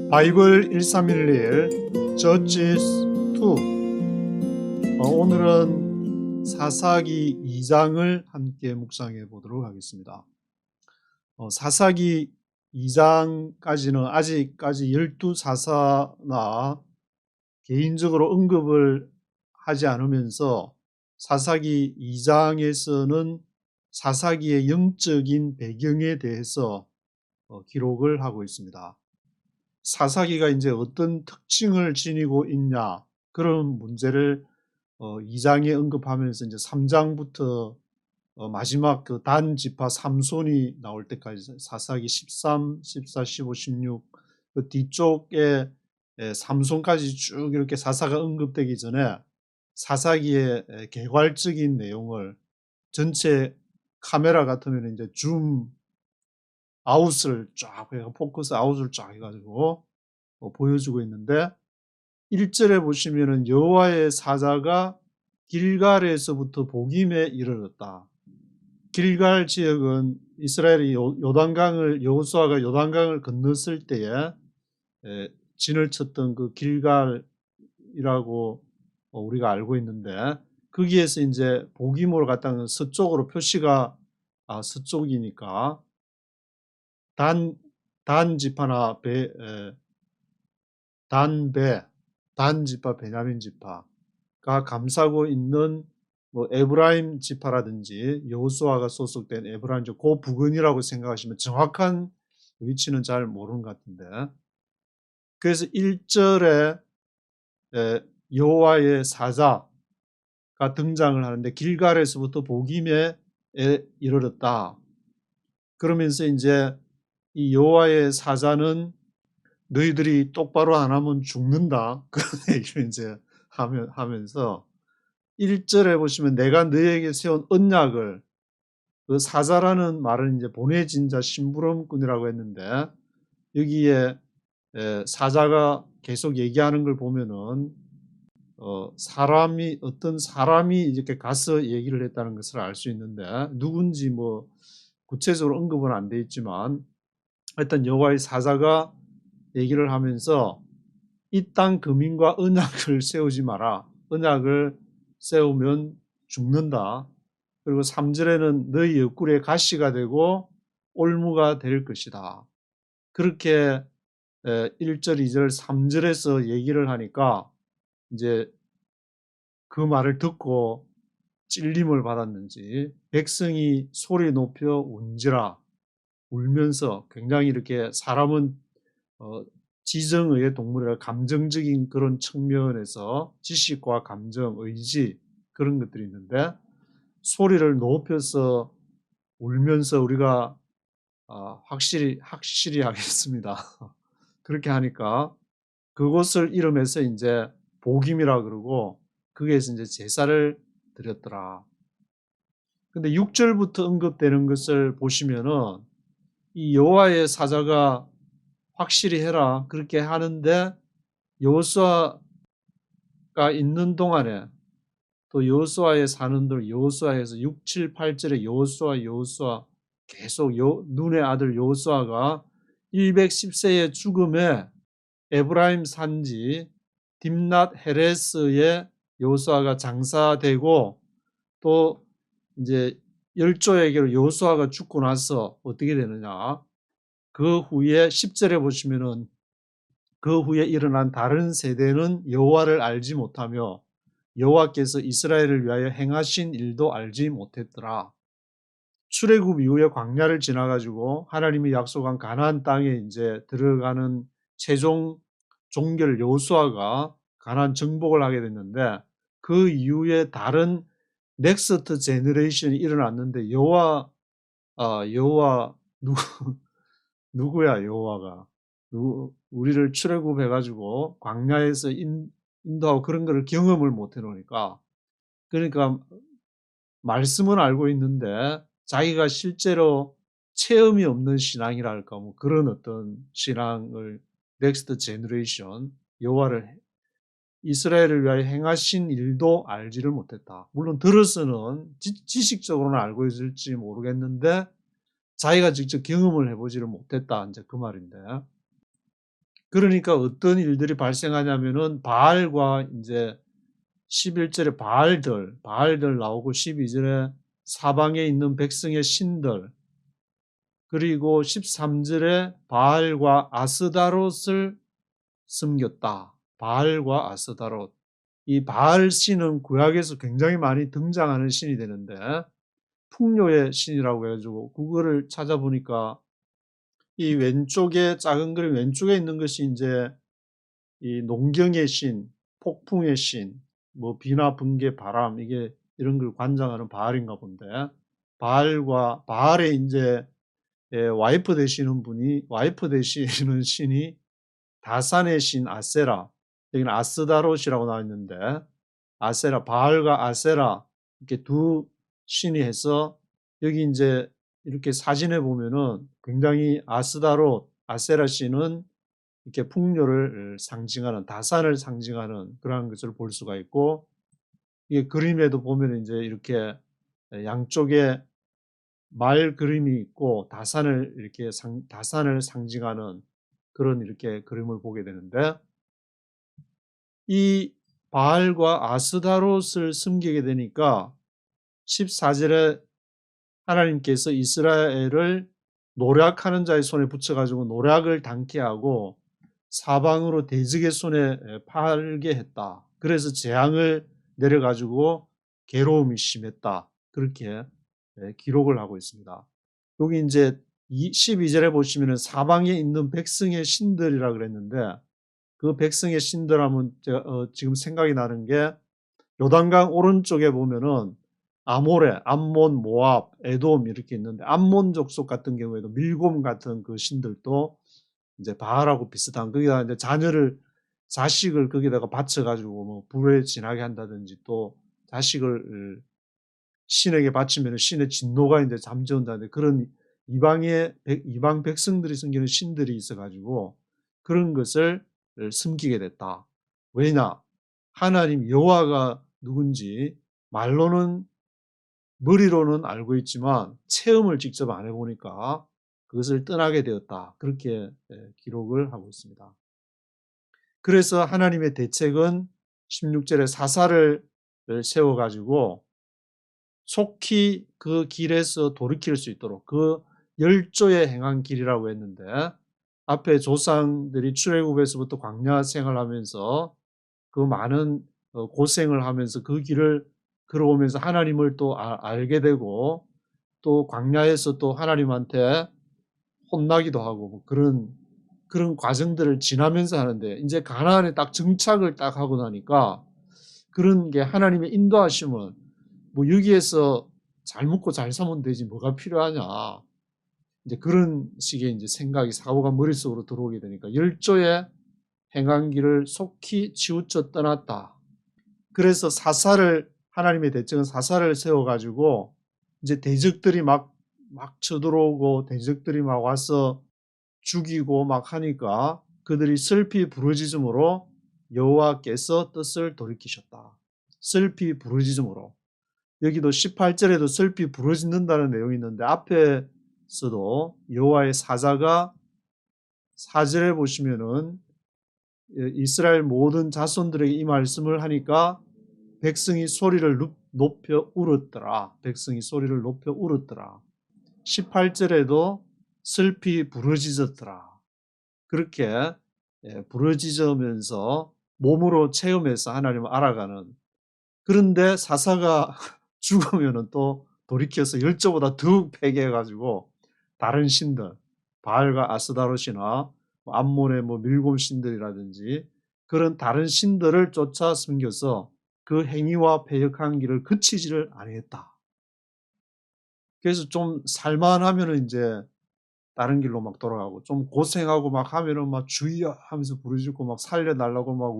바이블 1311 Judges 2. 오늘은 사사기 2장을 함께 묵상해 보도록 하겠습니다. 사사기 2장까지는 아직까지 12사사나 개인적으로 언급을 하지 않으면서 사사기 2장에서는 사사기의 영적인 배경에 대해서 기록을 하고 있습니다. 사사기가 이제 어떤 특징을 지니고 있냐, 그런 문제를 2장에 언급하면서 이제 3장부터 마지막 그 단 지파 삼손이 나올 때까지 사사기 13, 14, 15, 16 그 뒤쪽에 삼손까지 쭉 이렇게 사사가 언급되기 전에 사사기의 개괄적인 내용을 전체 카메라 같으면 이제 줌 아웃을 쫙 해서 포커스 아웃을 쫙 해가지고 보여주고 있는데 1절에 보시면은 여호와의 사자가 길갈에서부터 복임에 이르렀다. 길갈 지역은 이스라엘이 요단강을 여호수아가 요단강을 건넜을 때에 진을 쳤던 그 길갈이라고 우리가 알고 있는데 거기에서 이제 복임으로 갔다는 서쪽으로 표시가 서쪽이니까 단 지파나 단 지파, 베냐민 지파가 감싸고 있는 뭐 에브라임 지파라든지 여호수아가 소속된 에브라임 지파, 그 부근이라고 생각하시면 정확한 위치는 잘 모르는 것 같은데, 그래서 1절에 여호와의 사자가 등장을 하는데 길갈에서부터 복임에 이르렀다. 그러면서 이제 이 여호와의 사자는 너희들이 똑바로 안 하면 죽는다, 그런 얘기를 이제 하면서 1절에 보시면 내가 너희에게 세운 언약을, 그 사자라는 말은 이제 보내진 자 심부름꾼이라고 했는데 여기에 사자가 계속 얘기하는 걸 보면은 어떤 사람이 이렇게 가서 얘기를 했다는 것을 알 수 있는데 누군지 뭐 구체적으로 언급은 안 돼 있지만 하여튼 여호와의 사자가 얘기를 하면서 이 땅 거민과 언약을 세우지 마라. 언약을 세우면 죽는다. 그리고 3절에는 너희 옆구리에 가시가 되고 올무가 될 것이다. 그렇게 1절, 2절, 3절에서 얘기를 하니까 이제 그 말을 듣고 찔림을 받았는지 백성이 소리 높여 운지라, 울면서 굉장히 이렇게 사람은 지정의의 동물이라 감정적인 그런 측면에서 지식과 감정, 의지 그런 것들이 있는데 소리를 높여서 울면서 우리가 확실히 하겠습니다. 그렇게 하니까 그곳을 이름해서 이제 복임이라 그러고 거기에서 이제 제사를 드렸더라. 근데 6절부터 언급되는 것을 보시면은 이 여호와의 사자가 확실히 해라 그렇게 하는데 여호수아가 있는 동안에 또 여호수아의 사는들 여호수아에서 6, 7, 8절에 여호수아 계속 눈의 아들 여호수아가 110세의 죽음에 에브라임 산지 딥낫 헤레스에 여호수아가 장사되고 또 이제 열조에게로 여호수아가 죽고 나서 어떻게 되느냐, 그 후에 10절에 보시면은 그 후에 일어난 다른 세대는 여호와를 알지 못하며 여호와께서 이스라엘을 위하여 행하신 일도 알지 못했더라. 출애굽 이후에 광야를 지나가지고 하나님이 약속한 가나안 땅에 이제 들어가는 최종 종결 여호수아가 가나안 정복을 하게 됐는데 그 이후에 다른 넥스트 제너레이션이 일어났는데 여호와 누구야 여호와가 우리를 출애굽해가지고 광야에서 인도하고 그런 거를 경험을 못 해놓으니까, 그러니까 말씀은 알고 있는데 자기가 실제로 체험이 없는 신앙이랄까 뭐 그런 어떤 신앙을 넥스트 제너레이션 여호와를 이스라엘을 위하여 행하신 일도 알지를 못했다. 물론 들어서는 지식적으로는 알고 있을지 모르겠는데 자기가 직접 경험을 해보지를 못했다, 이제 그 말인데 그러니까 어떤 일들이 발생하냐면은 바알과 이제 11절에 바알들 나오고 12절에 사방에 있는 백성의 신들, 그리고 13절에 바알과 아스다롯을 섬겼다. 바알과 아스다롯. 이 바알 신은 구약에서 굉장히 많이 등장하는 신이 되는데 풍요의 신이라고 해가지고 그거를 찾아보니까 이 왼쪽에 작은 그림 왼쪽에 있는 것이 이제 이 농경의 신, 폭풍의 신, 뭐 비나 번개, 바람 이게 이런 걸 관장하는 바알인가 본데 바알의 이제 와이프 되시는 신이 다산의 신 아세라, 여기는 아스다롯이라고 나와 있는데 아세라, 바알과 아세라 이렇게 두 신이 해서 여기 이제 이렇게 사진에 보면은 굉장히 아스다롯, 아세라 신은 이렇게 풍요를 상징하는 다산을 상징하는 그러한 것을 볼 수가 있고 이게 그림에도 보면 이제 이렇게 양쪽에 말 그림이 있고 다산을 상징하는 그런 이렇게 그림을 보게 되는데 이 바알과 아스다롯을 섬기게 되니까 14절에 하나님께서 이스라엘을 노략하는 자의 손에 붙여가지고 노략을 당케 하고 사방으로 대적의 손에 팔게 했다. 그래서 재앙을 내려가지고 괴로움이 심했다. 그렇게 기록을 하고 있습니다. 여기 이제 12절에 보시면 사방에 있는 백성의 신들이라 그랬는데 그 백성의 신들 하면 지금 생각이 나는 게 요단강 오른쪽에 보면은 아모레, 암몬, 모압, 에돔 이렇게 있는데 암몬 족속 같은 경우에도 밀곰 같은 그 신들도 이제 바알하고 비슷한 거기다 이제 자식을 거기다가 바쳐가지고 뭐 불에 지나게 한다든지 또 자식을 신에게 바치면 신의 진노가 이제 잠재운다는 그런 이방 백성들이 섬기는 신들이 있어가지고 그런 것을 섬기게 됐다. 왜냐? 하나님 여호와가 누군지 머리로는 알고 있지만 체험을 직접 안 해보니까 그것을 떠나게 되었다. 그렇게 기록을 하고 있습니다. 그래서 하나님의 대책은 16절에 사사를 세워가지고 속히 그 길에서 돌이킬 수 있도록 그 열조에 행한 길이라고 했는데 앞에 조상들이 출애굽에서부터 광야 생활하면서 그 많은 고생을 하면서 그 길을 걸어오면서 하나님을 또 알게 되고 또 광야에서 또 하나님한테 혼나기도 하고 뭐 그런 과정들을 지나면서 하는데 이제 가나안에 딱 정착을 딱 하고 나니까 그런 게 하나님의 인도하심은 뭐 여기에서 잘 먹고 잘 사면 되지 뭐가 필요하냐 이제 그런 식의 이제 사고가 머릿속으로 들어오게 되니까 열조의 행한 길을 속히 치우쳐 떠났다. 그래서 하나님의 대책은 사사를 세워가지고 이제 대적들이 막 쳐들어오고 대적들이 막 와서 죽이고 막 하니까 그들이 슬피 부르짖음으로 여호와께서 뜻을 돌이키셨다. 슬피 부르짖음으로. 여기도 18절에도 슬피 부르짖는다는 내용이 있는데 앞에서도 여호와의 사자가 4절에 보시면은 이스라엘 모든 자손들에게 이 말씀을 하니까 백성이 소리를 높여 울었더라. 백성이 소리를 높여 울었더라. 18절에도 슬피 부르짖었더라. 그렇게 부르짖으면서 몸으로 체험해서 하나님을 알아가는 그런데 사사가 죽으면은 또 돌이켜서 열조보다 더욱 패괴해가지고 다른 신들 바알과 아스다롯이나 암몬의 뭐 밀곰 신들이라든지 그런 다른 신들을 쫓아 섬겨서 그 행위와 패역한 길을 그치지를 아니했다. 그래서 좀 살만하면은 이제 다른 길로 막 돌아가고 좀 고생하고 막 하면은 막 주여 하면서 부르짖고 막 살려달라고 막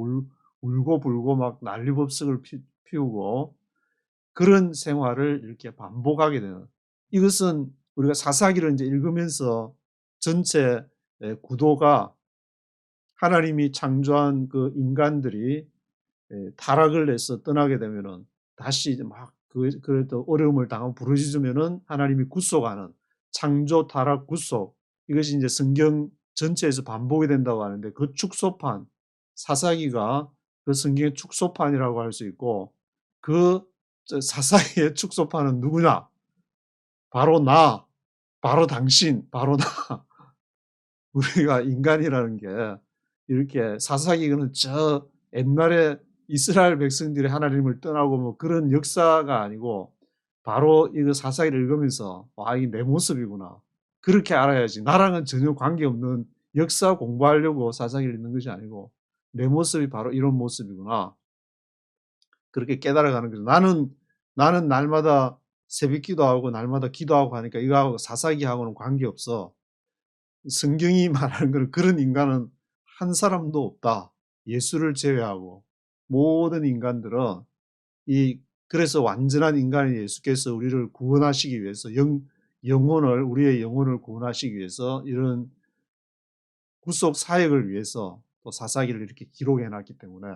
울고 불고 막 난리법석을 피우고 그런 생활을 이렇게 반복하게 되는 이것은 우리가 사사기를 이제 읽으면서 전체 구도가 하나님이 창조한 그 인간들이 타락을 해서 떠나게 되면은 다시 이제 막 그래도 어려움을 당하고 부르짖으면은 하나님이 구속하는 창조 타락 구속 이것이 이제 성경 전체에서 반복이 된다고 하는데 그 축소판, 사사기가 그 성경의 축소판이라고 할 수 있고 그 사사기의 축소판은 누구냐? 바로 나, 바로 당신, 바로 나. 우리가 인간이라는 게 이렇게 사사기는 저 옛날에 이스라엘 백성들이 하나님을 떠나고 뭐 그런 역사가 아니고 바로 이거 사사기를 읽으면서 와, 이게 내 모습이구나. 그렇게 알아야지. 나랑은 전혀 관계없는 역사 공부하려고 사사기를 읽는 것이 아니고 내 모습이 바로 이런 모습이구나. 그렇게 깨달아가는 거죠. 나는 날마다 새벽 기도하고 날마다 기도하고 하니까 이거하고 사사기하고는 관계없어. 성경이 말하는 건 그런 인간은 한 사람도 없다. 예수를 제외하고 모든 인간들은 그래서 완전한 인간인 예수께서 우리를 구원하시기 위해서 우리의 영혼을 구원하시기 위해서 이런 구속 사역을 위해서 또 사사기를 이렇게 기록해 놨기 때문에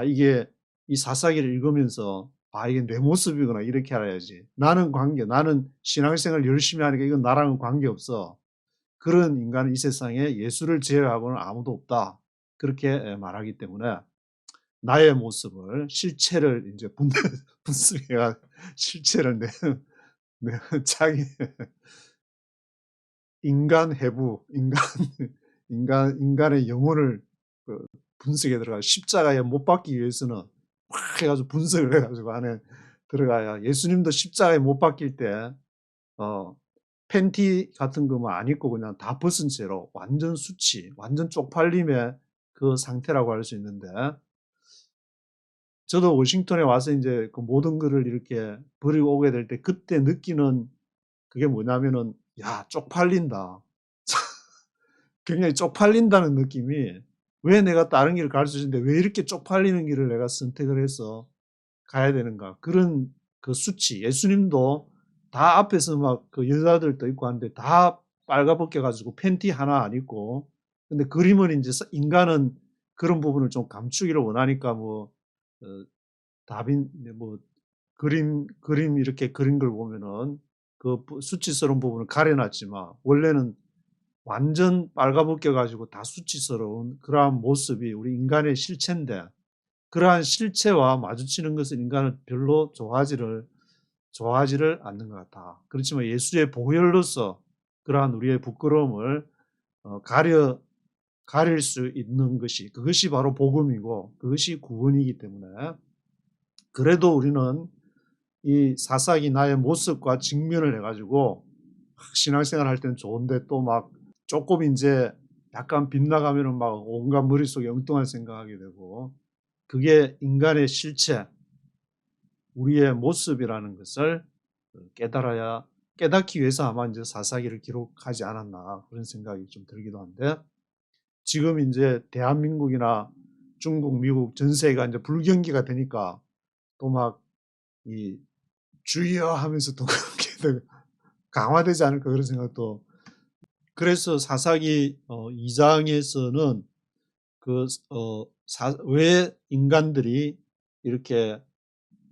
이게 이 사사기를 읽으면서 이게 내 모습이구나 이렇게 알아야지. 나는 신앙생활 열심히 하니까 이건 나랑은 관계없어. 그런 인간은 이 세상에 예수를 제외하고는 아무도 없다. 그렇게 말하기 때문에 나의 모습을 실체를 이제 분석해가 실체를 내 자기 인간 해부 인간의 영혼을 분석에 들어가 십자가에 못 박기 위해서는 막 해가지고 분석을 해가지고 안에 들어가야 예수님도 십자가에 못 박힐 때 팬티 같은 거만 안 입고 그냥 다 벗은 채로 완전 수치, 완전 쪽팔림의 그 상태라고 할 수 있는데 저도 워싱턴에 와서 이제 그 모든 거를 이렇게 버리고 오게 될 때 그때 느끼는 그게 뭐냐면은 야, 쪽팔린다. 굉장히 쪽팔린다는 느낌이 왜 내가 다른 길을 갈 수 있는데 왜 이렇게 쪽팔리는 길을 내가 선택을 해서 가야 되는가. 그런 그 수치. 예수님도 다 앞에서 막 그 여자들도 있고 하는데 다 빨가벗겨 가지고 팬티 하나 안 입고 근데 그림은 이제 인간은 그런 부분을 좀 감추기를 원하니까 뭐 다빈 뭐 그림 이렇게 그린 걸 보면은 그 수치스러운 부분을 가려놨지만 원래는 완전 빨가벗겨 가지고 다 수치스러운 그러한 모습이 우리 인간의 실체인데 그러한 실체와 마주치는 것은 인간은 별로 좋아하지를 않는 것 같아. 그렇지만 예수의 보혈로서 그러한 우리의 부끄러움을 가릴 수 있는 그것이 바로 복음이고 그것이 구원이기 때문에 그래도 우리는 이 사사기 나의 모습과 직면을 해가지고 신앙생활 할 때는 좋은데 또 막 조금 이제 약간 빗나가면은 막 온갖 머릿속에 엉뚱한 생각하게 되고 그게 인간의 실체, 우리의 모습이라는 것을 깨닫기 위해서 아마 이제 사사기를 기록하지 않았나 그런 생각이 좀 들기도 한데 지금 이제 대한민국이나 중국, 미국 전 세계가 이제 불경기가 되니까 또 막 이 주의여 하면서 또 그렇게 강화되지 않을까 그런 생각도 그래서 사사기 2장에서는 왜 인간들이 이렇게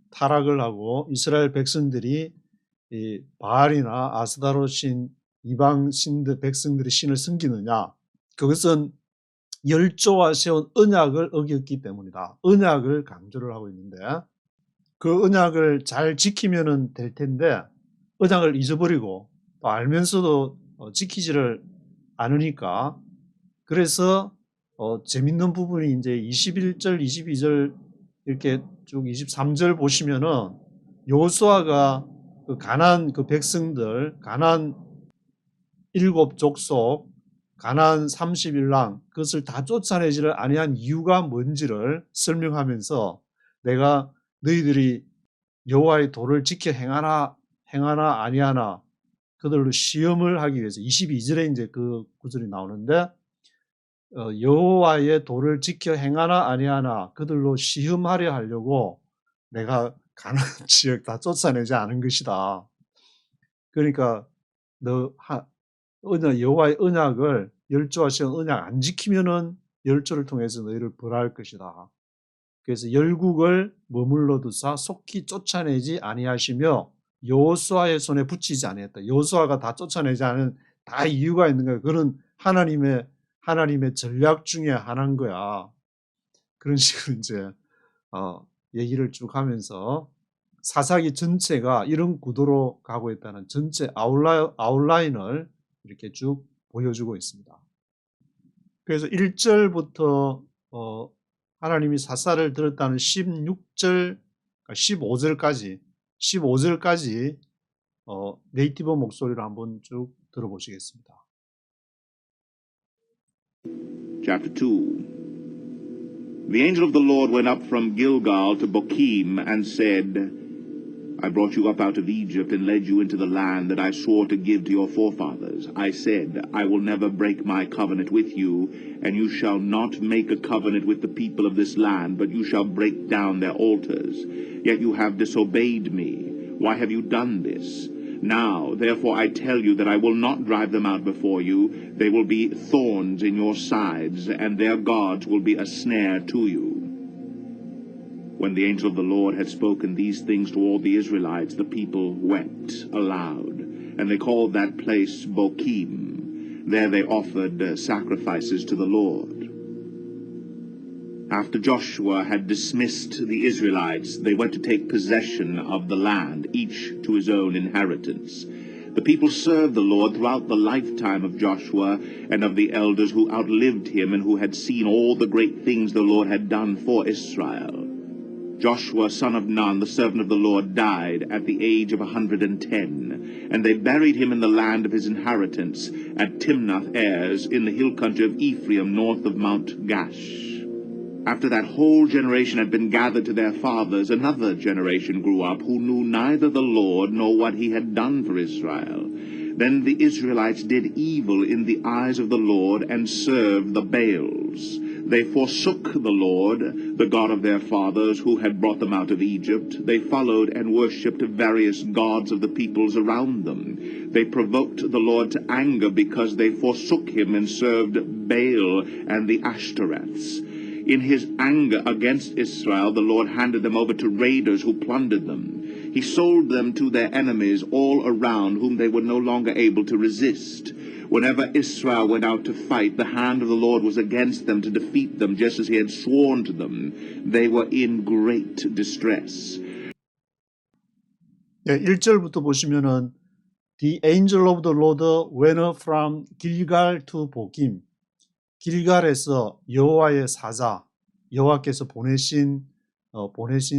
타락을 하고 이스라엘 백성들이 이 바알이나 아스다로 신 이방 신들 백성들이 신을 섬기느냐 그것은 열조와 세운 언약을 어겼기 때문이다. 언약을 강조를 하고 있는데 그 언약을 잘 지키면은 될 텐데 언약을 잊어버리고 또 알면서도 지키지를 않으니까 그래서 재밌는 부분이 이제 21절, 22절 이렇게 쭉 23절 보시면은 여호수아가 그 가나안 그 백성들 가나안 7족속 가나안 31랑 그것을 다 쫓아내지를 아니한 이유가 뭔지를 설명하면서 내가 너희들이 여호와의 도를 지켜 행하나 아니하나 그들로 시험을 하기 위해서 22절에 이제 그 구절이 나오는데 여호와의 도를 지켜 행하나 아니하나 그들로 시험하려 하려고 내가 가나안 지역 다 쫓아내지 않은 것이다. 그러니까 여호와의 언약을 열조와 세운 언약 안 지키면은 열조를 통해서 너희를 벌할 것이다. 그래서 열국을 머물러 두사 속히 쫓아내지 아니하시며 여호수아의 손에 붙이지 아니했다. 여호수아가 다 쫓아내지 않은 다 이유가 있는 거예요. 그는 하나님의 전략 중에 하나인 거야. 그런 식으로 이제 얘기를 쭉 하면서 사사기 전체가 이런 구도로 가고 있다는 전체 아웃라인을 이렇게 쭉 보여주고 있습니다. 그래서 1절부터 하나님이 사사를 들었다는 16절, 15절까지 네이티브 목소리로 한번 쭉 들어보시겠습니다. Chapter 2. The angel of the Lord went up from Gilgal to Bochim and said, I brought you up out of Egypt and led you into the land that I swore to give to your forefathers. I said, I will never break my covenant with you, and you shall not make a covenant with the people of this land, but you shall break down their altars. Yet you have disobeyed me. Why have you done this? Now, therefore, I tell you that I will not drive them out before you. They will be thorns in your sides, and their gods will be a snare to you. When the angel of the Lord had spoken these things to all the Israelites, the people wept aloud, and they called that place Bochim. There they offered sacrifices to the Lord. After Joshua had dismissed the Israelites, they went to take possession of the land, each to his own inheritance. The people served the Lord throughout the lifetime of Joshua and of the elders who outlived him and who had seen all the great things the Lord had done for Israel. Joshua, son of Nun, the servant of the Lord, died at the age of 110, and they buried him in the land of his inheritance at Timnath-Erz in the hill country of Ephraim north of Mount Gash. After that whole generation had been gathered to their fathers, another generation grew up who knew neither the Lord nor what he had done for Israel. Then the Israelites did evil in the eyes of the Lord and served the Baals. They forsook the Lord, the God of their fathers, who had brought them out of Egypt. They followed and worshipped various gods of the peoples around them. They provoked the Lord to anger because they forsook him and served Baal and the Ashtoreths. In his anger against Israel, the Lord handed them over to raiders who plundered them. He sold them to their enemies all around, whom they were no longer able to resist. Whenever Israel went out to fight, the hand of the Lord was against them to defeat them, just as he had sworn to them. They were in great distress. 네, 1절부터 보시면은 The angel of the Lord went up from Gilgal to Bochim. 길갈에서 여호와의 사자, 여호와께서 보내신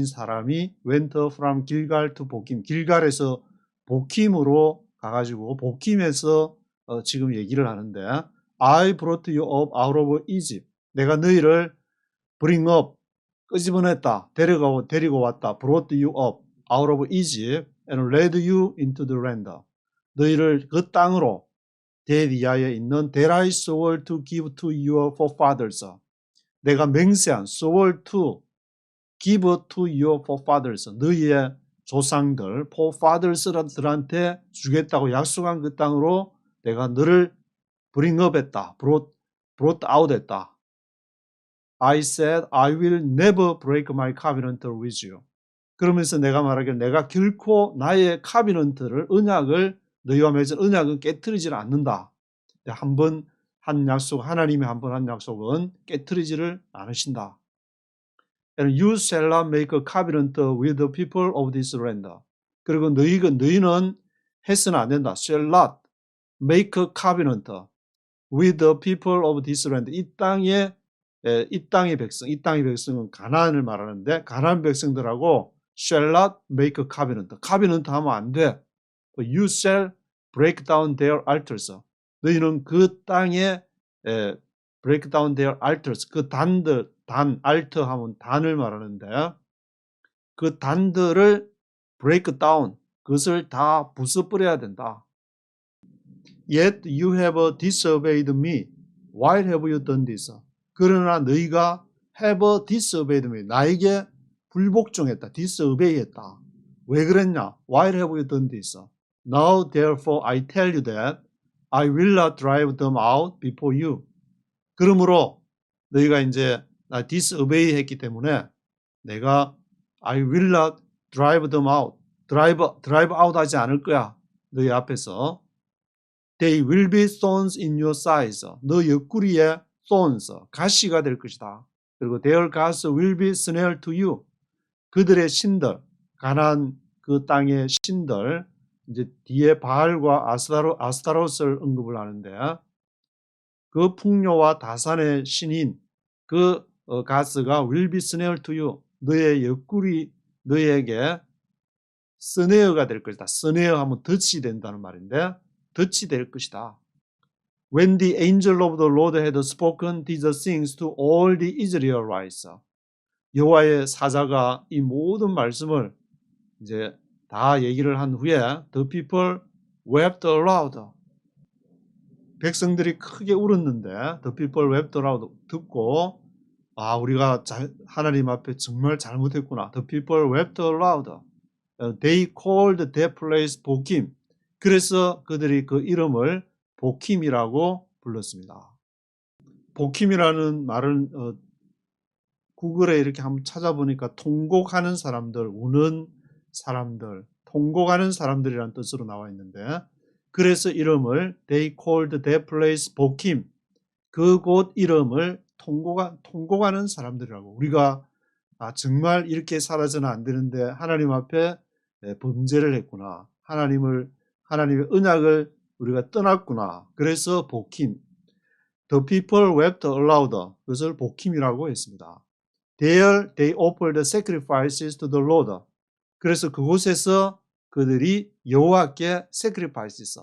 사람이 went up from Gilgal to Bochim. 길갈에서 보킴으로 가가지고 보킴에서 지금 얘기를 하는데 I brought you up out of Egypt. 내가 너희를 bring up, 끄집어냈다, 데리고 왔다. brought you up out of Egypt and led you into the land. 너희를 그 땅으로 대리아에 있는 that I swore to give to your forefathers. 내가 맹세한 swore to give to your forefathers. 너희의 조상들, forefathers들한테 주겠다고 약속한 그 땅으로 내가 너를 bring up 했다. brought out 했다. I said I will never break my covenant with you. 그러면서 내가 말하기를 내가 결코 나의 카비넌트를 언약을 너희와 맺은 언약은 깨트리지를 않는다. 하나님이 한 번 한 약속은 깨트리지를 않으신다. And you shall not make a covenant with the people of this land. 그리고 너희는 해서는 안 된다. Shall not make a covenant with the people of this land. 이 땅의 백성은 가나안을 말하는데 가나안 백성들하고 shall not make a covenant. covenant 하면 안 돼. You shall break down their altars. 너희는 그 땅에 break down their altars. 그 altar 하면 단을 말하는데 그 단들을 break down. 그것을 다 부숴버려야 된다. Yet you have disobeyed me. Why have you done this? 그러나 너희가 have disobeyed me. 나에게 불복종했다. disobey했다. 왜 그랬냐? Why have you done this? Now therefore I tell you that I will not drive them out before you. 그러므로 너희가 이제 disobey 했기 때문에 내가 I will not drive them out. drive out 하지 않을 거야. 너희 앞에서. They will be thorns in your sides. 너 옆구리에 thorns, 가시가 될 것이다. 그리고 their gods will be snare to you. 그들의 신들, 가나안 그 땅의 신들, 이제 뒤에 바알과 아스타롯을 언급을 하는데 그 풍요와 다산의 신인 그 가스가 will be snare to you. 너의 옆구리, 너에게 스네어가 될 것이다. 스네어 하면 덫이 된다는 말인데 덫이 될 것이다. When the angel of the Lord had spoken these things to all the Israelites. 여호와의 사자가 이 모든 말씀을 이제 다 얘기를 한 후에 the people wept aloud. 백성들이 크게 울었는데 the people wept aloud 듣고 우리가 하나님 앞에 정말 잘못했구나. The people wept aloud. They called that place 보킴. 그래서 그들이 그 이름을 보킴이라고 불렀습니다. 보킴이라는 말은 구글에 이렇게 한번 찾아보니까 통곡하는 사람들, 우는 사람들, 통곡하는 사람들이라는 뜻으로 나와 있는데 그래서 이름을 They called that place 보킴. 그곳 이름을 통곡하는 사람들이라고. 우리가 정말 이렇게 살아서는 안 되는데 하나님 앞에 범죄를 했구나. 하나님의 언약을 우리가 떠났구나. 그래서 보킴. The people wept aloud. 그것을 보킴이라고 했습니다. There they offered sacrifices to the Lord. 그래서 그곳에서 그들이 여호와께 sacrifices,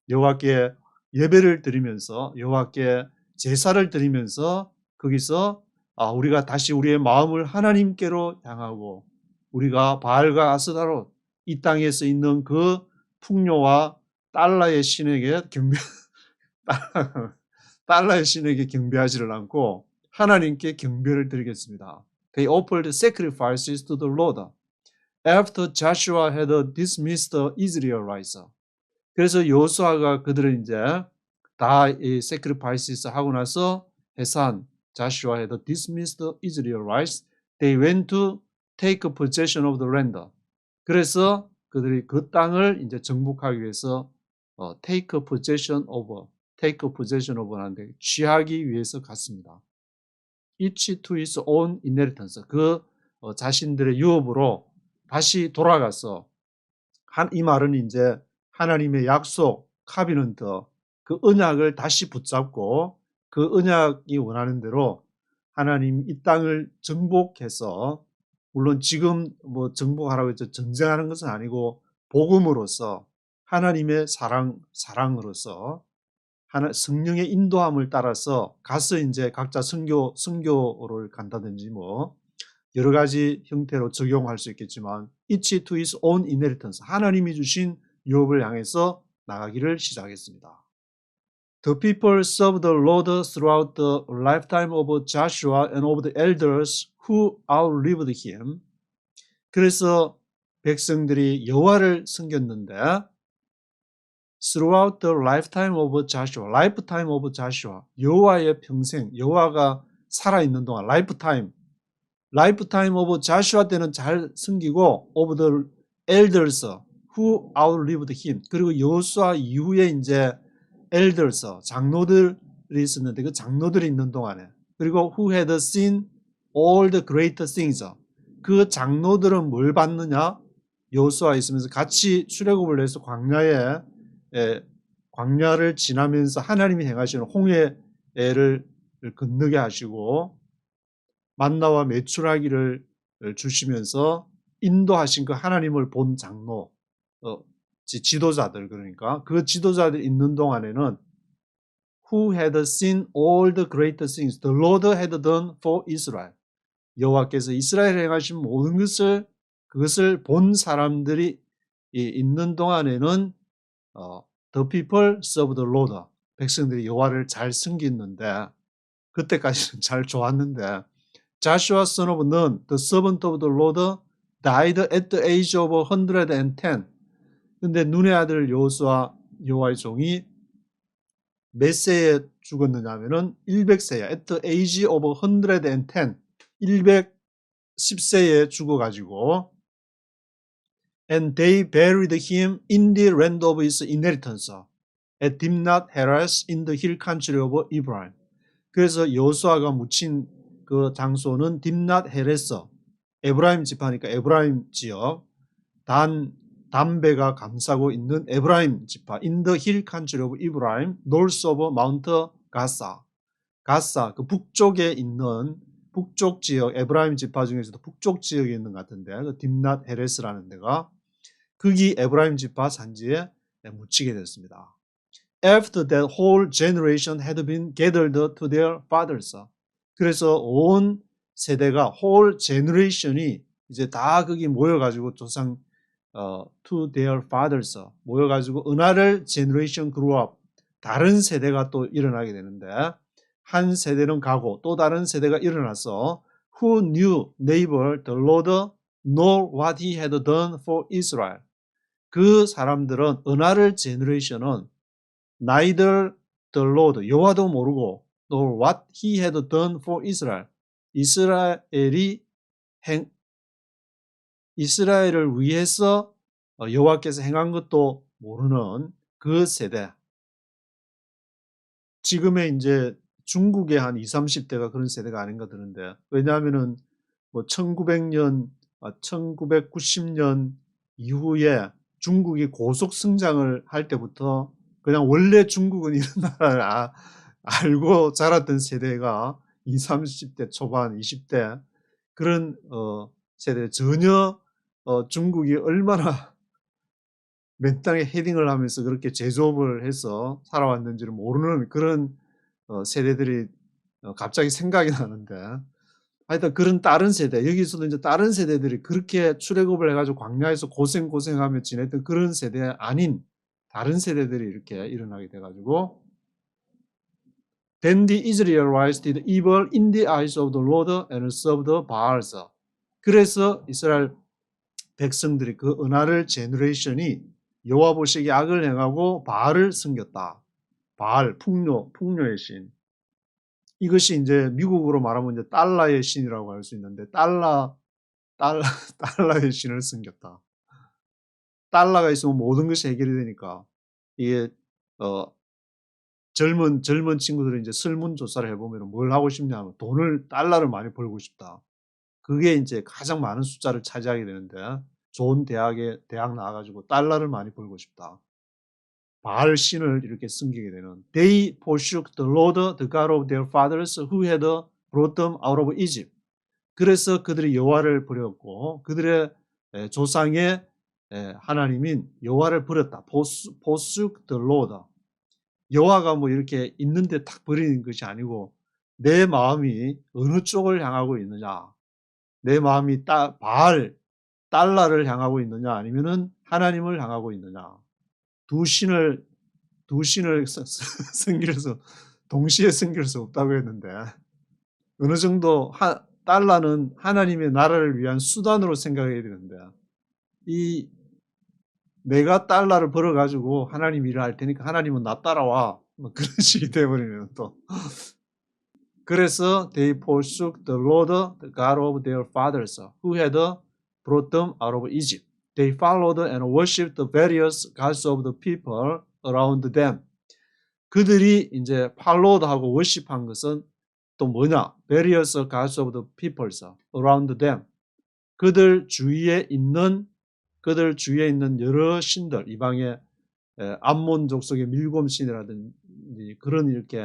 여호와께 예배를 드리면서 여호와께 제사를 드리면서 거기서 우리가 다시 우리의 마음을 하나님께로 향하고 우리가 바알과 아스타롯 이 땅에서 있는 그 풍요와 달러의 신에게 달러의 신에게 경배하지를 않고 하나님께 경배를 드리겠습니다. They offered sacrifices to the Lord after Joshua had dismissed the Israelites. 그래서 여호수아가 그들을 이제 다 이 sacrifices 하고 나서 해산 Joshua had dismissed the Israelites. They went to take possession of the land. 그래서 그들이 그 땅을 이제 정복하기 위해서 take possession of 하는데 취하기 위해서 갔습니다. Each to his own inheritance. 그 자신들의 유업으로 다시 돌아가서 이 말은 이제 하나님의 약속, 카비넌트, 그 언약을 다시 붙잡고 그 언약이 원하는 대로 하나님 이 땅을 정복해서 물론 지금 뭐 정복하라고 해서 전쟁하는 것은 아니고 복음으로서 하나님의 사랑으로서 성령의 인도함을 따라서 가서 이제 각자 선교를 간다든지 뭐 여러 가지 형태로 적용할 수 있겠지만 each to his own inheritance. 하나님이 주신 유업을 향해서 나가기를 시작했습니다. The people served the Lord throughout the lifetime of Joshua and of the elders who outlived him. 그래서 백성들이 여호와를 섬겼는데 throughout the lifetime of Joshua, 여호와의 평생, 여호와가 살아있는 동안 lifetime of Joshua 때는 잘 섬기고 of the elders who outlived him. 그리고 여호수아 이후에 이제 elders, 장로들이 있었는데 그 장로들이 있는 동안에 그리고 who had seen all the great things. 그 장로들은 뭘 봤느냐? 여호수아 있으면서 같이 출애굽을 해서 광야를 지나면서 하나님이 행하시는 홍해를 건너게 하시고 만나와 메추라기를 주시면서 인도하신 그 하나님을 본 장로, 지도자들, 그러니까 그 지도자들 있는 동안에는 who had seen all the great things the Lord had done for Israel. 여호와께서 이스라엘에 행하신 모든 그것을 본 사람들이 있는 동안에는 the people served the Lord. 백성들이 여호와를 잘 섬겼는데 그때까지는 잘 좋았는데 Joshua son of Nun, the servant of the Lord, died at the age of 110. 근데 눈의 아들 여호와의 종이 몇 세에 죽었느냐 하면은 100세야. At the age of 110. 110세에 죽어가지고 and they buried him in the land of his inheritance. at Dimnath Heres in the hill country of Ephraim. 그래서 여호수아가 묻힌 그 장소는 딥낫 헤레스, 에브라임 지파니까 에브라임 지역, 담배가 감싸고 있는 에브라임 지파, in the hill country of Ephraim, north of Mount 가사. 가사, 그 북쪽에 있는 북쪽 지역, 에브라임 지파 중에서도 북쪽 지역에 있는 것 같은데, 그 딥낫 헤레스라는 데가 거기 에브라임 지파 산지에 묻히게 됐습니다. After that whole generation had been gathered to their fathers. 그래서 온 세대가 whole generation이 이제 다 거기 모여가지고 조상 to their fathers 모여가지고 은하를 generation grew up 다른 세대가 또 일어나게 되는데 한 세대는 가고 또 다른 세대가 일어나서 who knew neither the Lord nor what he had done for Israel. 그 사람들은 은하를 generation은 neither the Lord 여호와도 모르고 nor what he had done for Israel 이스라엘을 위해서 여호와께서 행한 것도 모르는 그 세대. 지금의 이제 중국의 한 20, 30대가 그런 세대가 아닌가 드는데 왜냐하면은 뭐 1900년, 1990년 이후에 중국이 고속 성장을 할 때부터 그냥 원래 중국은 이런 나라를 알고 자랐던 세대가 20, 30대 초반, 20대 그런 세대 전혀 중국이 얼마나 맨 땅에 헤딩을 하면서 그렇게 제조업을 해서 살아왔는지를 모르는 그런 세대들이 갑자기 생각이 나는데 하여튼 그런 다른 세대, 여기서도 이제 다른 세대들이 그렇게 출애굽을 해가지고 광야에서 고생하며 지냈던 그런 세대 아닌 다른 세대들이 이렇게 일어나게 돼가지고 Then the Israelites did evil in the eyes of the Lord and served Baals. 그래서 이스라엘 백성들이 그 은하를 제너레이션이 여호와 보시기에 악을 행하고 바알을 섬겼다. 바알, 풍요의 신. 이것이 이제 미국으로 말하면 이제 달러의 신이라고 할 수 있는데 달러의 신을 섬겼다. 달러가 있으면 모든 것이 해결이 되니까 이게 젊은 친구들이 이제 설문조사를 해보면 뭘 하고 싶냐면 달러를 많이 벌고 싶다. 그게 이제 가장 많은 숫자를 차지하게 되는데 좋은 대학 나와가지고 달러를 많이 벌고 싶다. 바알 신을 이렇게 섬기게 되는 They forsook the Lord, the God of their fathers, who had brought them out of Egypt. 그래서 그들이 여호와를 버렸고 그들의 조상의 하나님인 여호와를 버렸다. Forsook the Lord. 여호와가 뭐 이렇게 있는데 탁 버리는 것이 아니고 내 마음이 어느 쪽을 향하고 있느냐. 내 마음이 달러를 향하고 있느냐 아니면은 하나님을 향하고 있느냐. 두 신을 동시에 섬길 수 없다고 했는데 어느 정도 달러는 하나님의 나라를 위한 수단으로 생각해야 되는데 내가 달러를 벌어가지고 하나님 일을 할 테니까 하나님은 나 따라와 뭐 그런 식이 되어버리면 또 그래서 they forsook the Lord, the God of their fathers, who had brought them out of Egypt. They followed and worshipped the various gods of the people around them. 그들이 이제 followed하고 worship한 것은 또 뭐냐? Various gods of the peoples around them. 그들 주위에 있는 여러 신들, 이방의 암몬 족속의 밀곰 신이라든지 그런 이렇게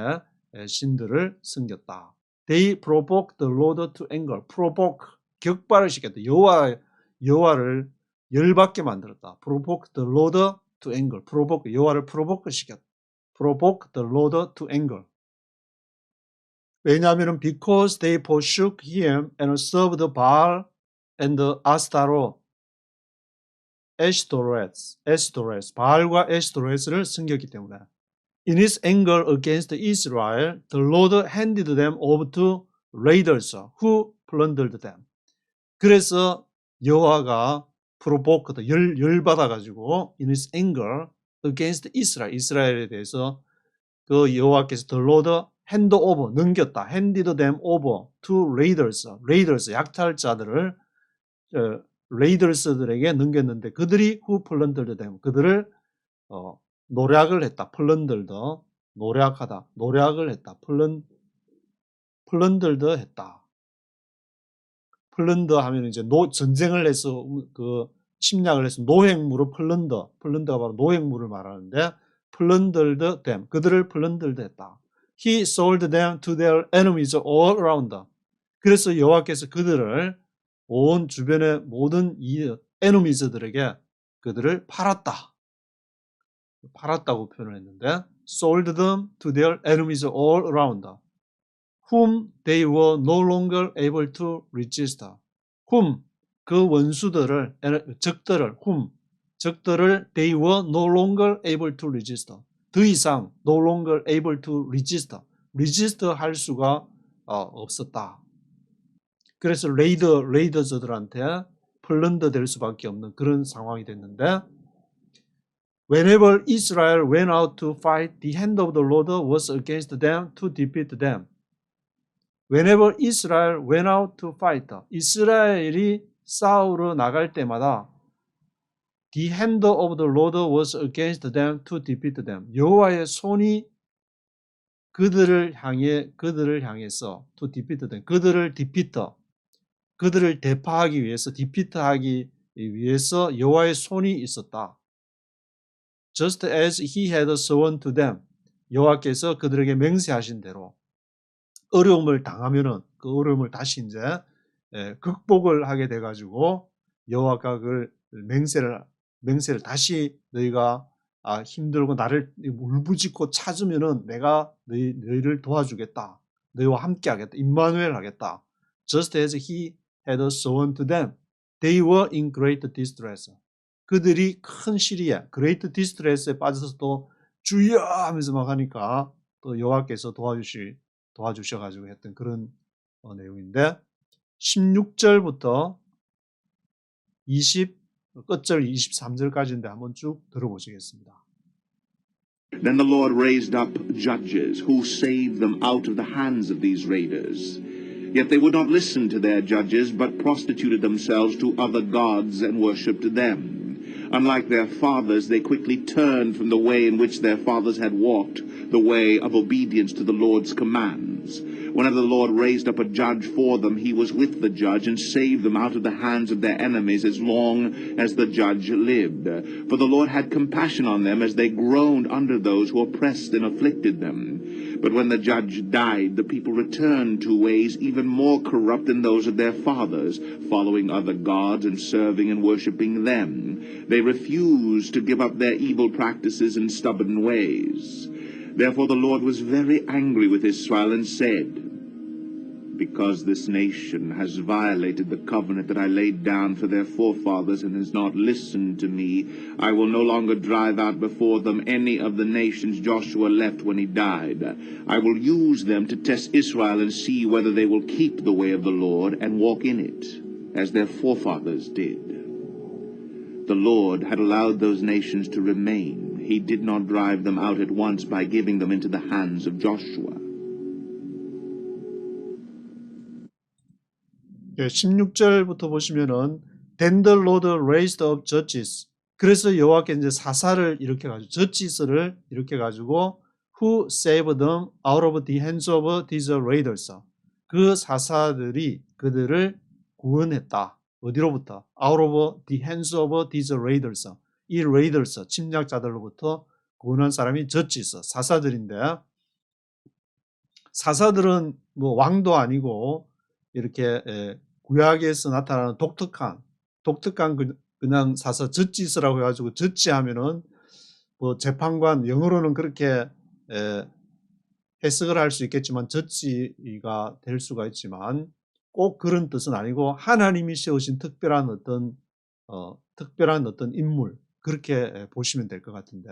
신들을 섬겼다. They provoked the Lord to anger. Provoke, 격발을 시켰다. 여호와를 열받게 만들었다. Provoke the Lord to anger. Provoke, 여호와를 프로보크 시켰다. Provoke the Lord to anger. 왜냐하면 because they forsook him and served Baal and Ashtaroth. 에스토레스, 바알과 에스토레스를 섬겼기 때문에. In his anger against Israel, the Lord handed them over to raiders who plundered them. 그래서 여호와가 provoked, 열받아가지고 in his anger against Israel, 이스라엘에 대해서 그 여호와께서 the Lord hand over, 넘겼다. handed them over to raiders, 약탈자들을 레이더스들에게 넘겼는데 그들이 who plundered them, 그들을 노략을 했다. 플런들더 노략하다. 노략을 했다. 플런들더 했다. 플런더 하면 이제 전쟁을 해서 그 침략을 해서 노획물을 플런더가 바로 노획물을 말하는데 plundered them. 그들을 plundered 했다. He sold them to their enemies all around. 그래서 여호와께서 그들을 온 주변의 모든 이 enemies들에게 그들을 팔았다고 표현을 했는데 sold them to their enemies all around whom they were no longer able to resist. whom 그 원수들을 적들을 they were no longer able to resist. 더 이상 no longer able to resist 할 수가 없었다. 그래서 레이더즈들한테 플런더 될 수밖에 없는 그런 상황이 됐는데 Whenever Israel went out to fight, the hand of the Lord was against them to defeat them. Whenever Israel went out to fight, 이스라엘이 싸우러 나갈 때마다 The hand of the Lord was against them to defeat them. 여호와의 손이 그들을 향해서 to defeat them. 그들을 대파하기 위해서 defeat하기 위해서 여호와의 손이 있었다. Just as he had sworn to them. 여호와께서 그들에게 맹세하신 대로 어려움을 당하면은 그 어려움을 다시 이제 극복을 하게 돼 가지고 여호와가 그 맹세를 다시 너희가 힘들고 나를 울부짖고 찾으면은 내가 너희를 도와주겠다. 너희와 함께 하겠다. 임마누엘 하겠다. Just as he had sworn to them. They were in great distress. 그들이 큰 시리에 great distress에 빠져서 또 주여 하면서 막 하니까 또 여호와께서 도와주셔가지고 했던 그런 내용인데 16절부터 끝절 23절까지인데 한번 쭉 들어보시겠습니다. Then the Lord raised up judges who saved them out of the hands of these raiders. Yet they would not listen to their judges, but prostituted themselves to other gods and worshipped them. Unlike their fathers, they quickly turned from the way in which their fathers had walked, the way of obedience to the Lord's commands. Whenever the Lord raised up a judge for them, he was with the judge and saved them out of the hands of their enemies as long as the judge lived. For the Lord had compassion on them as they groaned under those who oppressed and afflicted them. But when the judge died, the people returned to ways even more corrupt than those of their fathers, following other gods and serving and worshipping them. They refused to give up their evil practices and stubborn ways. Therefore the Lord was very angry with Israel and said, Because this nation has violated the covenant that I laid down for their forefathers and has not listened to me, I will no longer drive out before them any of the nations Joshua left when he died. I will use them to test Israel and see whether they will keep the way of the Lord and walk in it, as their forefathers did. The Lord had allowed those nations to remain. He did not drive them out at once by giving them into the hands of Joshua. 16절부터 보시면은 Then the Lord raised up judges. 그래서 여호와께서 이제 사사를 이렇게 가지고 judges를 이렇게 가지고 who saved them out of the hands of these raiders. 그 사사들이 그들을 구원했다. 어디로부터? Out of the hands of these raiders. 이 raiders 침략자들로부터 구원한 사람이 judges 사사들인데 사사들은 뭐 왕도 아니고 이렇게 구약에서 나타나는 독특한 그냥 사사 저지스라고 해가지고 저지하면은 뭐 재판관 영어로는 그렇게 해석을 할 수 있겠지만 저지가 될 수가 있지만 꼭 그런 뜻은 아니고 하나님이 세우신 특별한 어떤 인물 그렇게 보시면 될 것 같은데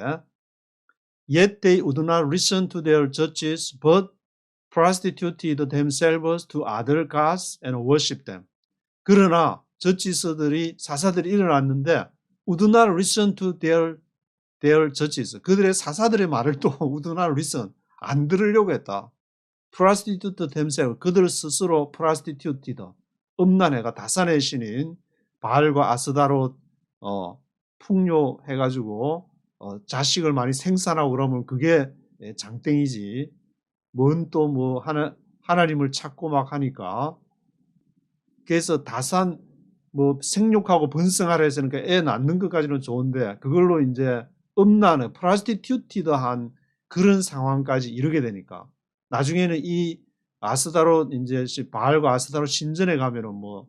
Yet they would not listen to their judges but prostituted themselves to other gods and worship them. 그러나 사사들이 일어났는데 would not listen to their judges. 그들의 사사들의 말을 또 would not listen. 안 들으려고 했다. prostituted themselves. 그들 스스로 prostituted. 음란해가 다산의 신인 바알과 아스다롯 풍요해가지고 자식을 많이 생산하고 그러면 그게 장땡이지. 뭔 또 뭐 하나님을 찾고 막 하니까. 그래서 다산 뭐 생육하고 번성하라 했으니까 애 낳는 것까지는 좋은데 그걸로 이제 음란을 프라스티튜티드한 그런 상황까지 이르게 되니까 나중에는 이 아스다롯 이제 바알과 아스다롯 신전에 가면은 뭐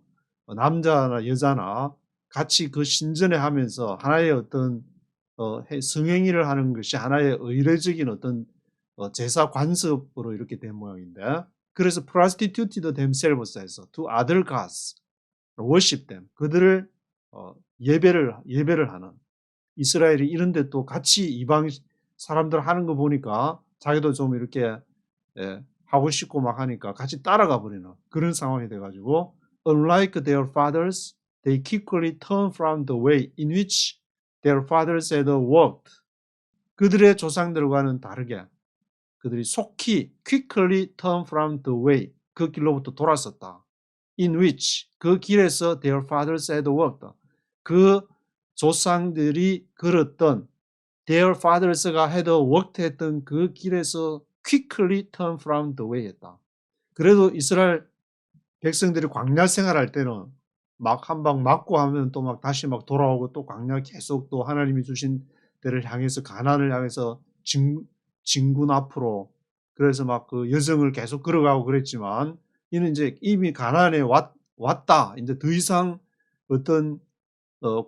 남자나 여자나 같이 그 신전에 하면서 하나의 어떤 성행위를 하는 것이 하나의 의례적인 어떤 제사 관습으로 이렇게 된 모양인데 그래서 prostituted themselves 해서 to other gods worship them 그들을 예배를 하는 이스라엘이 이런데 또 같이 이방 사람들 하는 거 보니까 자기도 좀 이렇게 하고 싶고 막 하니까 같이 따라가 버리는 그런 상황이 돼가지고 unlike their fathers, they quickly turn from the way in which their fathers had walked. 그들의 조상들과는 다르게 그들이 속히 quickly turn from the way 그 길로부터 돌아섰다. in which 그 길에서 their fathers had walked. 그 조상들이 걸었던 their fathers가 had walked 했던 그 길에서 quickly turn from the way 했다. 그래도 이스라엘 백성들이 광야 생활할 때는 막 한 방 맞고 하면 또 막 다시 막 돌아오고 또 광야 계속 또 하나님이 주신 데를 향해서 가나안을 향해서 진군 앞으로 그래서 막 그 여정을 계속 걸어가고 그랬지만 이는 이제 이미 가나안에 왔다. 이제 더 이상 어떤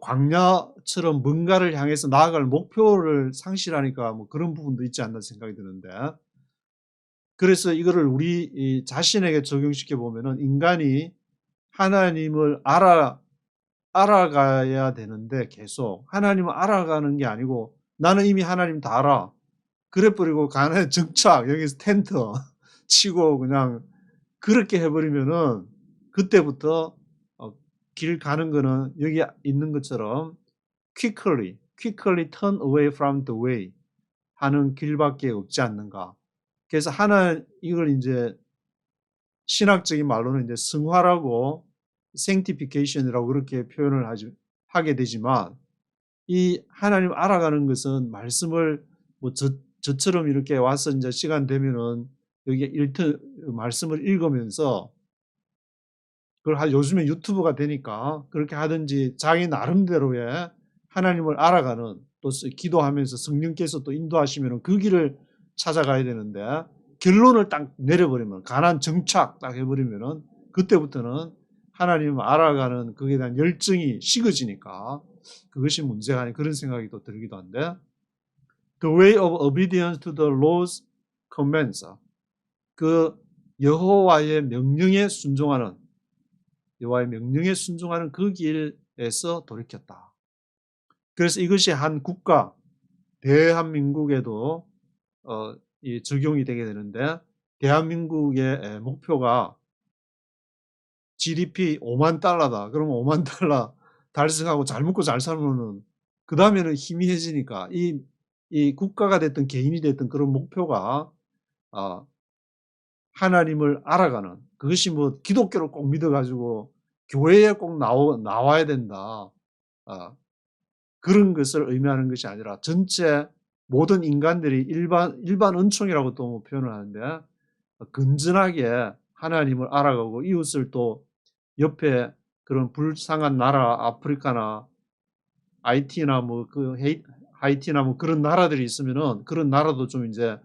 광야처럼 뭔가를 향해서 나아갈 목표를 상실하니까 뭐 그런 부분도 있지 않나 생각이 드는데 그래서 이거를 우리 자신에게 적용시켜 보면은 인간이 하나님을 알아가야 되는데 계속 하나님을 알아가는 게 아니고 나는 이미 하나님 다 알아. 그래버리고 가나안에 정착 여기서 텐트 치고 그냥 그렇게 해버리면은 그때부터 길 가는 거는 여기 있는 것처럼 quickly turn away from the way 하는 길밖에 없지 않는가. 그래서 이걸 이제 신학적인 말로는 이제 성화라고 sanctification이라고 그렇게 표현을 하게 되지만 이 하나님 알아가는 것은 말씀을 뭐 저처럼 이렇게 와서 이제 시간 되면은 여기 말씀을 읽으면서 그걸 요즘에 유튜브가 되니까 그렇게 하든지 자기 나름대로의 하나님을 알아가는 또 기도하면서 성령께서 또 인도하시면 그 길을 찾아가야 되는데 결론을 딱 내려버리면 가난 정착 딱 해버리면은 그때부터는 하나님을 알아가는 그에 대한 열정이 식어지니까 그것이 문제가 아닌 그런 생각이 또 들기도 한데 The way of obedience to the Lord's commands 그 여호와의 명령에 순종하는 그 길에서 돌이켰다. 그래서 이것이 한 국가 대한민국에도 적용이 되게 되는데 대한민국의 목표가 GDP 5만 달러다. 그러면 5만 달러 달성하고 잘 먹고 잘 살면은 그 다음에는 희미해지니까 이 국가가 됐든 개인이 됐든 그런 목표가 하나님을 알아가는 그것이 뭐 기독교를 꼭 믿어가지고 교회에 꼭 나와야 된다. 그런 것을 의미하는 것이 아니라 전체 모든 인간들이 일반 은총이라고 또 뭐 표현을 하는데 건전하게 하나님을 알아가고 이웃을 또 옆에 그런 불쌍한 나라 아프리카나 하이티나 뭐 그런 나라들이 있으면은 그런 나라도 좀 이제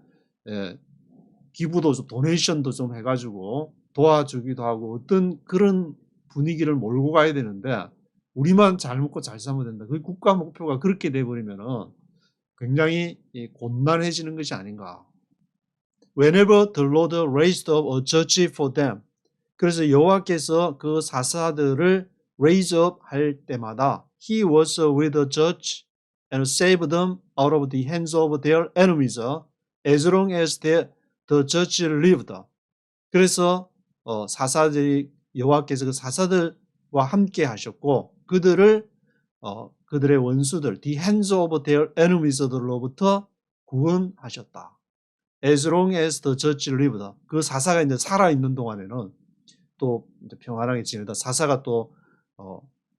기부도 좀 도네이션도 좀 해가지고 도와주기도 하고 어떤 그런 분위기를 몰고 가야 되는데 우리만 잘 먹고 잘 살면 된다. 그 국가 목표가 그렇게 돼버리면은 굉장히 곤란해지는 것이 아닌가. Whenever the Lord raised up a judge for them. 그래서 여호와께서 그 사사들을 raise up 할 때마다 He was with the judge and saved them out of the hands of their enemies as long as the judge lived. 그래서 여호와께서 그 사사들과 함께 하셨고 그들의 원수들 the hands of their enemies들로부터 구원하셨다. As long as the judge lived. 그 사사가 이제 살아 있는 동안에는 또 이제 평안하게 지내다 사사가 또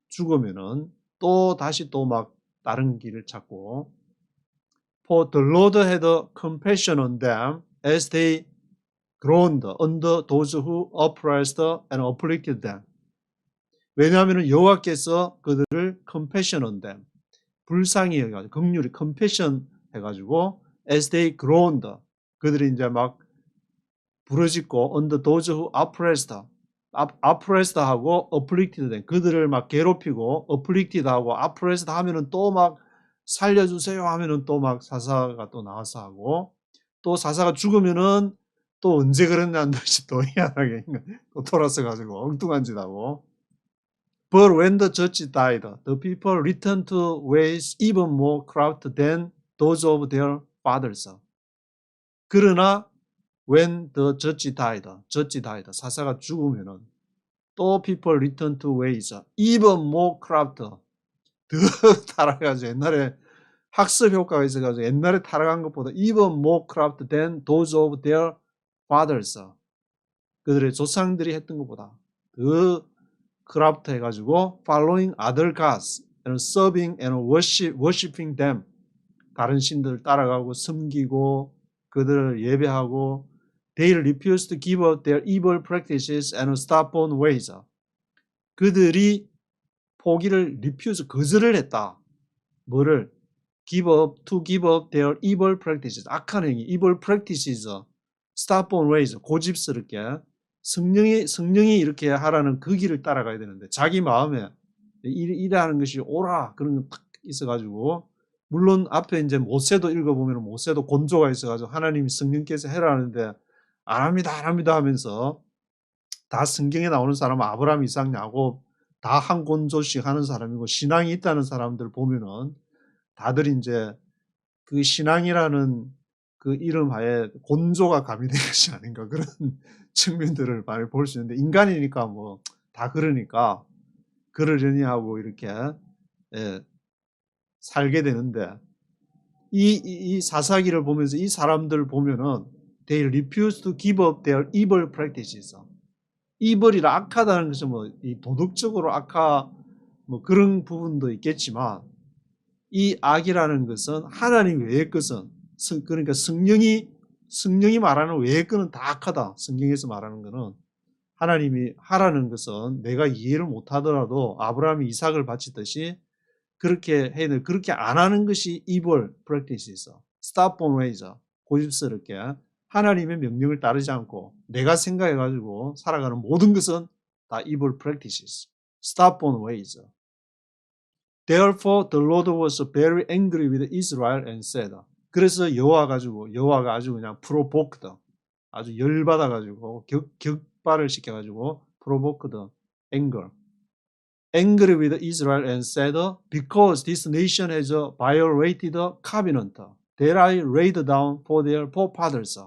죽으면은 또 다시 또 막 다른 길을 찾고 For the Lord had compassion on them as they groaned under those who oppressed and afflicted them. 왜냐하면 여호와께서 그들을 compassion on them, 불쌍히 해가지고 긍휼히 compassion 해가지고 as they groaned, 그들이 이제 막 부르짖고 under those who oppressed, oppressed 하고 afflicted them, 그들을 막 괴롭히고 afflicted 하고 oppressed 하면은 또 막 살려주세요 하면은 또 막 사사가 또 나와서 하고, 또 사사가 죽으면은 또 언제 그랬냐는 듯이 또 희한하게 또 돌아서 가지고 엉뚱한 짓 하고. But when the judge died, the people returned to ways even more corrupt than those of their fathers. 그러나 when the judge died, 사사가 죽으면은 또 people returned to ways even more corrupt, 더 타락해가지고 옛날에 학습 효과가 있어가지고 옛날에 타락한 것보다 even more corrupt than those of their fathers, 그들의 조상들이 했던 것보다 더 corrupt 해가지고 following other gods and serving and worshiping them, 다른 신들을 따라가고 섬기고 그들을 예배하고, they refused to give up their evil practices and stubborn ways, 그들이 포기를 refuse, 거절을 했다. 뭐를? give up their evil practices, 악한 행위, evil practices, stubborn ways, 고집스럽게 성령이 이렇게 하라는 그 길을 따라가야 되는데 자기 마음에 이래하는 것이 옳아 그런 거 딱 있어가지고, 물론 앞에 이제 모세도 읽어보면 모세도 곤조가 있어가지고 하나님이 성령께서 해라는데 안 합니다 하면서, 다 성경에 나오는 사람은 아브라함, 이삭, 야곱 다 한 곤조씩 하는 사람이고 신앙이 있다는 사람들 보면은 다들 이제 그 신앙이라는 그 이름 하에 곤조가 가미된 것이 아닌가, 그런 측면들을 많이 볼 수 있는데, 인간이니까 뭐 다 그러니까 그러려니 하고 이렇게 살게 되는데, 이 사사기를 보면서 이 사람들을 보면은 they refuse to give up their evil practices. evil이라 악하다는 것은 뭐 이 도덕적으로 악하 뭐 그런 부분도 있겠지만, 이 악이라는 것은 하나님 외의 것은, 그러니까 성령이 말하는 외의 것은 다 악하다. 성경에서 말하는 것은 하나님이 하라는 것은 내가 이해를 못하더라도 아브라함이 이삭을 바치듯이 그렇게 해야 돼. 그렇게 안 하는 것이 evil practices, stubborn ways, 고집스럽게 하나님의 명령을 따르지 않고 내가 생각해가지고 살아가는 모든 것은 다 evil practices, stubborn ways. Therefore the Lord was very angry with Israel and said, 그래서 여호와가 아주 그냥 provoked, 아주 열받아가지고 격발을 시켜가지고 provoked anger, angry with Israel and said, because this nation has violated the covenant that I laid down for their forefathers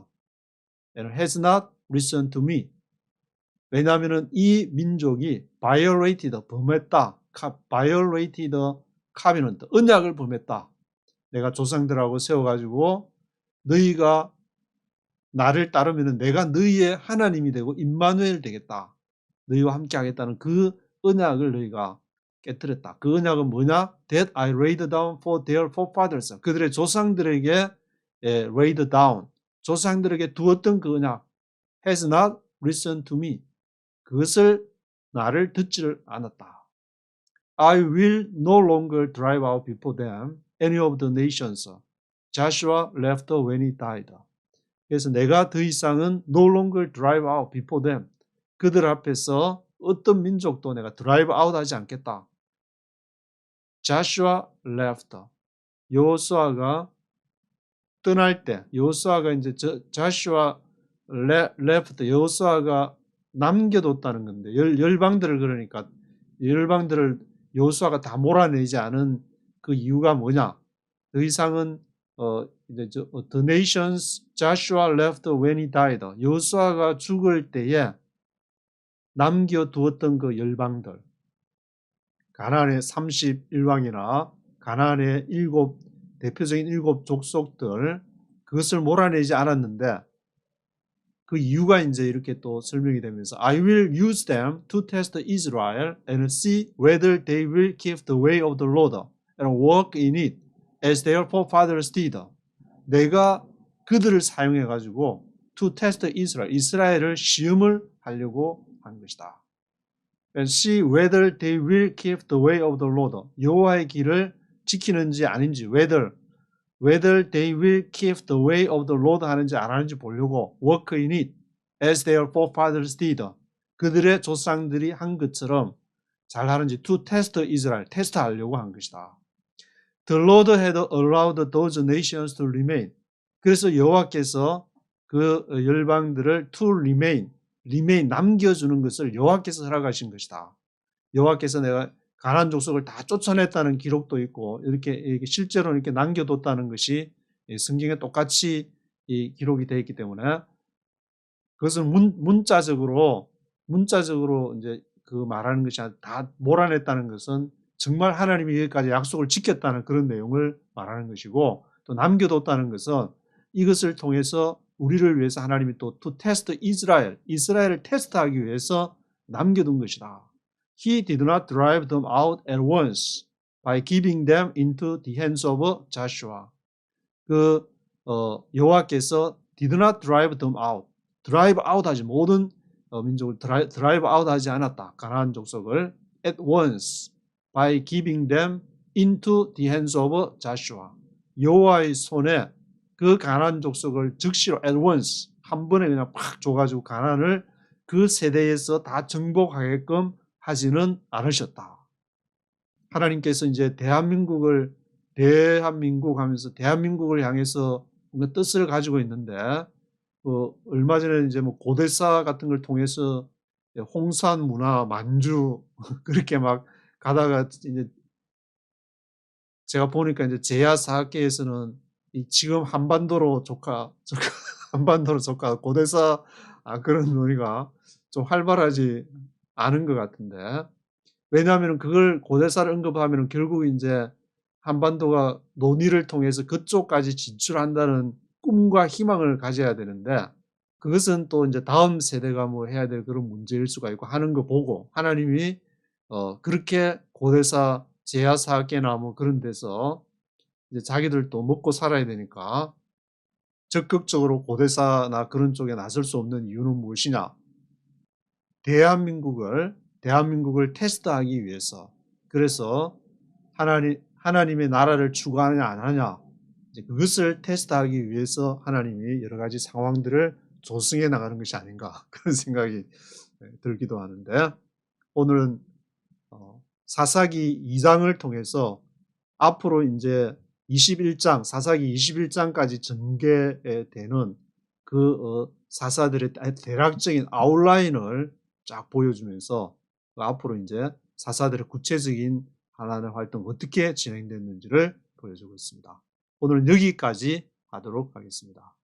and has not listened to me. 왜냐하면 이 민족이 violated, 범했다. violated covenant, 언약을 범했다. 내가 조상들하고 세워가지고 너희가 나를 따르면 내가 너희의 하나님이 되고 임마누엘 되겠다. 너희와 함께 하겠다는 그 언약을 너희가 깨뜨렸다. 그 언약은 뭐냐? That I laid down for their forefathers. 그들의 조상들에게 laid down, 조상들에게 두었던 그 언약. Has not listened to me. 그것을 나를 듣지를 않았다. I will no longer drive out before them any of the nations Joshua left when he died. 그래서 내가 더 이상은 no longer drive out before them, 그들 앞에서 어떤 민족도 내가 drive out 하지 않겠다. Joshua left, 여호수아가 떠날 때, 여호수아가 이제 Joshua left, 여호수아가 남겨뒀다는 건데, 열방들을, 그러니까 열방들을 여호수아가 다 몰아내지 않은 그 이유가 뭐냐? 더 이상은 the nations Joshua left when he died. 여호수아가 죽을 때에 남겨두었던 그 열방들, 가나안의 31왕이나 가나안의 대표적인 7 족속들, 그것을 몰아내지 않았는데 그 이유가 이제 이렇게 또 설명이 되면서 I will use them to test Israel and see whether they will keep the way of the Lord and walk in it as their forefathers did. 내가 그들을 사용해 가지고 to test Israel, 이스라엘을 시험을 하려고 한 것이다. See whether they will keep the way of the Lord. 여호와의 길을 지키는지 아닌지, whether they will keep the way of the Lord 하는지 안 하는지 보려고 work in it as their forefathers did. 그들의 조상들이 한 것처럼 잘 하는지 to test Israel, 테스트하려고 한 것이다. The Lord had allowed those nations to remain. 그래서 여호와께서 그 열방들을 to remain 남겨주는 것을 여호와께서 허락하신 것이다. 여호와께서 내가 가나안 족속을 다 쫓아냈다는 기록도 있고 이렇게 실제로 이렇게 남겨뒀다는 것이 성경에 똑같이 기록이 되어 있기 때문에 그것은 문자적으로 이제 그 말하는 것이 다 몰아냈다는 것은 정말 하나님이 여기까지 약속을 지켰다는 그런 내용을 말하는 것이고, 또 남겨뒀다는 것은 이것을 통해서 우리를 위해서 하나님이 또 to test 이스라엘을 테스트하기 위해서 남겨둔 것이다. He did not drive them out at once by giving them into the hands of Joshua. 여호와께서 did not drive them out, drive out 하지 모든 민족을 drive out 하지 않았다. 가나안 족속을 at once by giving them into the hands of Joshua. 여호와의 손에 그 가나안 족속을 즉시로 at once 한 번에 그냥 팍 줘가지고 가나안을 그 세대에서 다 정복하게끔 하지는 않으셨다. 하나님께서 이제 대한민국 하면서 대한민국을 향해서 뭔가 뜻을 가지고 있는데, 얼마 전에 이제 뭐 고대사 같은 걸 통해서 홍산 문화, 만주 그렇게 막 가다가 이제 제가 보니까 이제 제야 사학계에서는 지금 한반도로 조카 고대사 그런 논의가 좀 활발하지 않은 것 같은데, 왜냐하면 그걸 고대사를 언급하면 결국 이제 한반도가 논의를 통해서 그쪽까지 진출한다는 꿈과 희망을 가져야 되는데, 그것은 또 이제 다음 세대가 뭐 해야 될 그런 문제일 수가 있고 하는 거 보고 하나님이 그렇게 고대사 제야사학계나 뭐 그런 데서 이제 자기들도 먹고 살아야 되니까 적극적으로 고대사나 그런 쪽에 나설 수 없는 이유는 무엇이냐? 대한민국을 테스트하기 위해서. 그래서 하나님의 나라를 추구하느냐 안 하냐, 이제 그것을 테스트하기 위해서 하나님이 여러 가지 상황들을 조성해 나가는 것이 아닌가 그런 생각이 들기도 하는데, 오늘은 사사기 2장을 통해서 앞으로 이제 21장, 사사기 21장까지 전개되는 그 사사들의 대략적인 아웃라인을 쫙 보여주면서 앞으로 이제 사사들의 구체적인 하나님의 활동 어떻게 진행됐는지를 보여주고 있습니다. 오늘은 여기까지 하도록 하겠습니다.